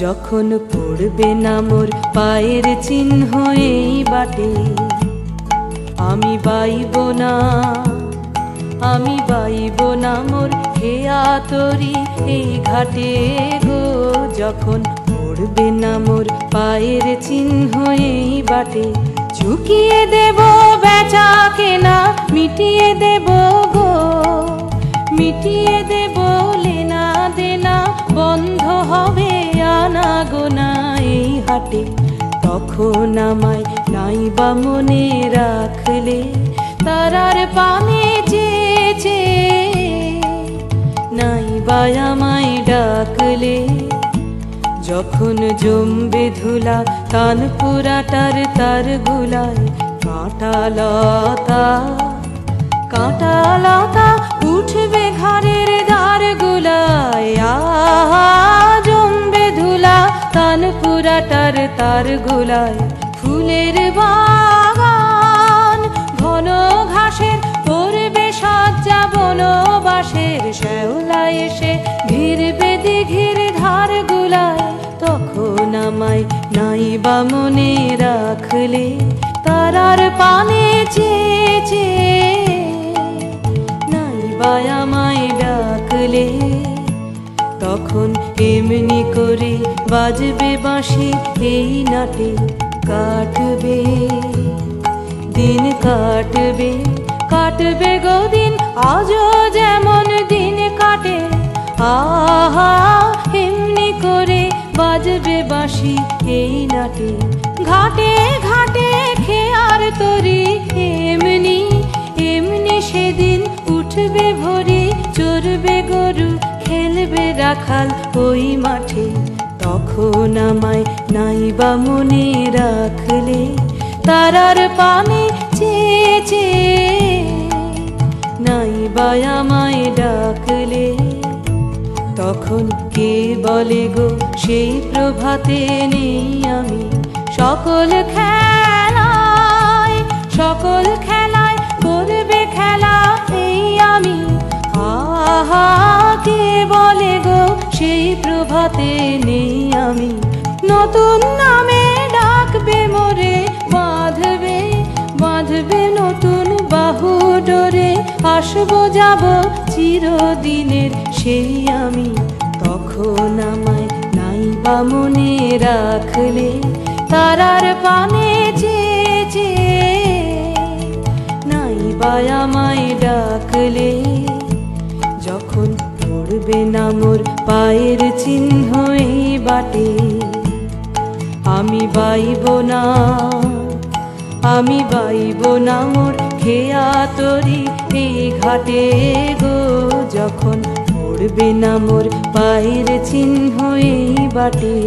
যখন পড়বে না মোর পায়ের চিহ্ন এই বাটে, আমি বাইব না, আমি বাইব না মোর হেয়া তরি এই ঘাটে গো। যখন পড়বে না মোর পায়ের চিহ্ন এই বাটে, ঝুঁকিয়ে দেব বেচা কেনা, মিটিয়ে দেব গো, মিটিয়ে দেব লেনা দেনা, বন্ধ হবে আনা গোনা এই হাটে। তখন আমায় নাইবা মনে রাখলে, তারার পানে চেয়েছে নাইবা আমায় ডাকলে। যখন জমবে ধুলা তানপুরাটার তার গুলায়, কাঁটা লতা কাঁটা লতা উঠবে ঘরের দ্বার গুলায়। জমবে ধুলা তানপুরাটার তার গুলায়, ফুলের বাগান ঘন ঘাসের পড়বে সজ্জা বনবাসের, শ্যাওলা এসে ঘিরবে দিঘির ধার গুলায়। তখন আমায় নাইবা মনে রাখলে, তারার পানে চেয়েছে নাইবা আমায় ডাকলে। তখন এমনি করে বাজবে বাঁশি এই নাটে, কাটবে দিন কাটবে, কাটবে গো দিন আজও যেমন দিন কাটে। আহা এমনি করে বাজবে বাঁশি এই নাটে, ঘাটে ঘাটে খেয়ার তরি এমনি এমনি সেদিন উঠবে ভরি, চড়বে গরু খেলবে রাখাল ওই মাঠে। তখন আমায় নাইবা মনে রাখলে, তারার পানে চেয়েছে নাইবা আমায় ডাকলে। তখন কে বলে গো সেই প্রভাতে নেই আমি, সকল খেলায় সকল খেলায় করবে খেলা এই আমি। আহা কে বলে গো সেই প্রভাতে নেই আমি, নতুন নামে ডাকবে মোরে, বাঁধবে বাঁধবে নতুন বাহু ডোরে। আসবো যাব চিরদিনের সেই আমি, তখন আমায় নাইবা মনে রাখলে, তারার পানে চেয়েছে নাইবা আমায় ডাকলে। যখন পড়বে না মোর পায়ের চিহ্ন এই বাটে, আমি বাইব না, আমি বাইব না মোর খেয়া তরি এই ঘাটে গো। যখন পড়বে না মোর পায়ের চিহ্ন এই বাটে।